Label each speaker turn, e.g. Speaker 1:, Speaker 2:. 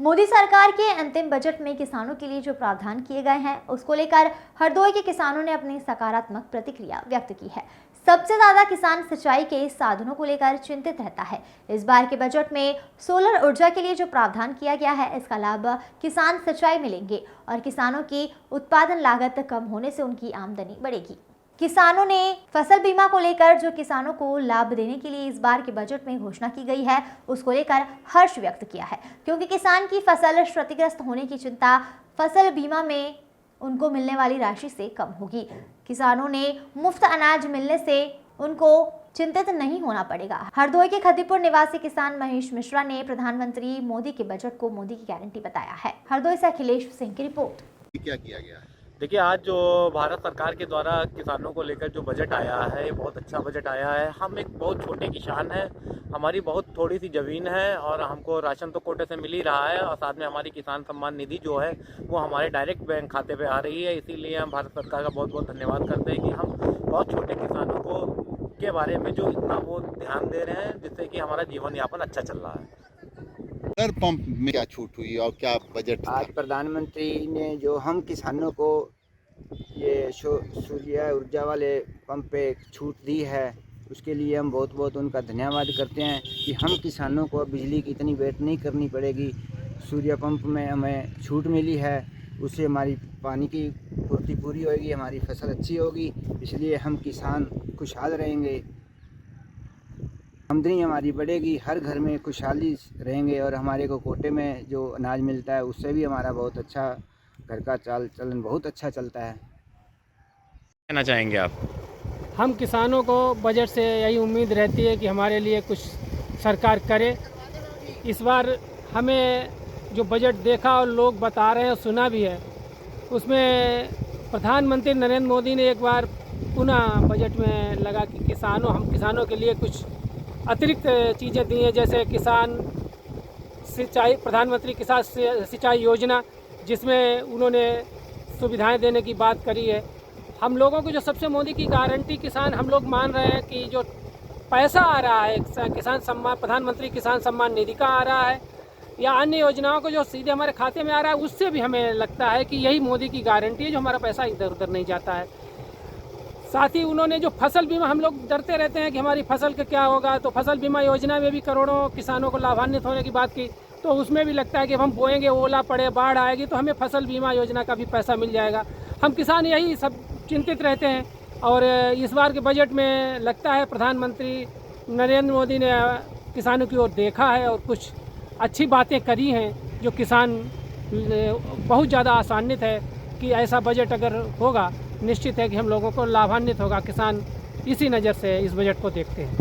Speaker 1: मोदी सरकार के अंतिम बजट में किसानों के लिए जो प्रावधान किए गए हैं उसको लेकर हरदोई के किसानों ने अपनी सकारात्मक प्रतिक्रिया व्यक्त की है। सबसे ज्यादा किसान सिंचाई के साधनों को लेकर चिंतित रहता है। इस बार के बजट में सोलर ऊर्जा के लिए जो प्रावधान किया गया है इसका लाभ किसान सिंचाई में लेंगे और किसानों की उत्पादन लागत कम होने से उनकी आमदनी बढ़ेगी। किसानों ने फसल बीमा को लेकर जो किसानों को लाभ देने के लिए इस बार के बजट में घोषणा की गई है उसको लेकर हर्ष व्यक्त किया है, क्योंकि किसान की फसल क्षतिग्रस्त होने की चिंता फसल बीमा में उनको मिलने वाली राशि से कम होगी। किसानों ने मुफ्त अनाज मिलने से उनको चिंतित नहीं होना पड़ेगा। हरदोई के खदीपुर निवासी किसान महेश मिश्रा ने प्रधानमंत्री मोदी के बजट को मोदी की गारंटी बताया है। हरदोई से अखिलेश सिंह की रिपोर्ट।
Speaker 2: क्या किया गया है?
Speaker 3: देखिए, आज जो भारत सरकार के द्वारा किसानों को लेकर जो बजट आया है ये बहुत अच्छा बजट आया है। हम एक बहुत छोटे किसान हैं, हमारी बहुत थोड़ी सी ज़मीन है और हमको राशन तो कोटे से मिल ही रहा है और साथ में हमारी किसान सम्मान निधि जो है वो हमारे डायरेक्ट बैंक खाते पे आ रही है। इसीलिए हम भारत सरकार का बहुत बहुत धन्यवाद करते हैं कि हम बहुत छोटे किसानों को के बारे में जो इतना वो ध्यान दे रहे हैं, जिससे कि हमारा जीवन यापन अच्छा चल रहा है।
Speaker 2: सोलर पंप में क्या छूट हुई और क्या बजट?
Speaker 4: आज प्रधानमंत्री ने जो हम किसानों को ये सूर्य ऊर्जा वाले पंप पे छूट दी है उसके लिए हम बहुत बहुत उनका धन्यवाद करते हैं कि हम किसानों को बिजली की इतनी वेट नहीं करनी पड़ेगी। सूर्य पंप में हमें छूट मिली है, उससे हमारी पानी की पूर्ति पूरी होगी, हमारी फसल अच्छी होगी, इसलिए हम किसान खुशहाल रहेंगे, आमदनी हमारी बढ़ेगी, हर घर में खुशहाली रहेंगे और हमारे को कोटे में जो अनाज मिलता है उससे भी हमारा बहुत अच्छा घर का चाल चलन बहुत अच्छा चलता है।
Speaker 3: कहना चाहेंगे आप?
Speaker 5: हम किसानों को बजट से यही उम्मीद रहती है कि हमारे लिए कुछ सरकार करे। इस बार हमें जो बजट देखा और लोग बता रहे हैं और सुना भी है, उसमें प्रधानमंत्री नरेंद्र मोदी ने एक बार पुनः बजट में लगा कि हम किसानों के लिए कुछ अतिरिक्त चीज़ें दी हैं, जैसे किसान सिंचाई, प्रधानमंत्री किसान सिंचाई योजना, जिसमें उन्होंने सुविधाएं देने की बात करी है। हम लोगों को जो सबसे मोदी की गारंटी किसान हम लोग मान रहे हैं कि जो पैसा आ रहा है किसान सम्मान, प्रधानमंत्री किसान सम्मान निधि का आ रहा है या अन्य योजनाओं को जो सीधे हमारे खाते में आ रहा है, उससे भी हमें लगता है कि यही मोदी की गारंटी है, जो हमारा पैसा इधर उधर नहीं जाता है। साथ ही उन्होंने जो फसल बीमा, हम लोग डरते रहते हैं कि हमारी फसल का क्या होगा, तो फसल बीमा योजना में भी करोड़ों किसानों को लाभान्वित होने की बात की, तो उसमें भी लगता है कि हम बोएंगे, ओला पड़े, बाढ़ आएगी तो हमें फसल बीमा योजना का भी पैसा मिल जाएगा। हम किसान यही सब चिंतित रहते हैं और इस बार के बजट में लगता है प्रधानमंत्री नरेंद्र मोदी ने किसानों की ओर देखा है और कुछ अच्छी बातें करी हैं, जो किसान बहुत ज़्यादा आसान्वित है कि ऐसा बजट अगर होगा निश्चित है कि हम लोगों को लाभान्वित होगा। किसान इसी नज़र से इस बजट को देखते हैं।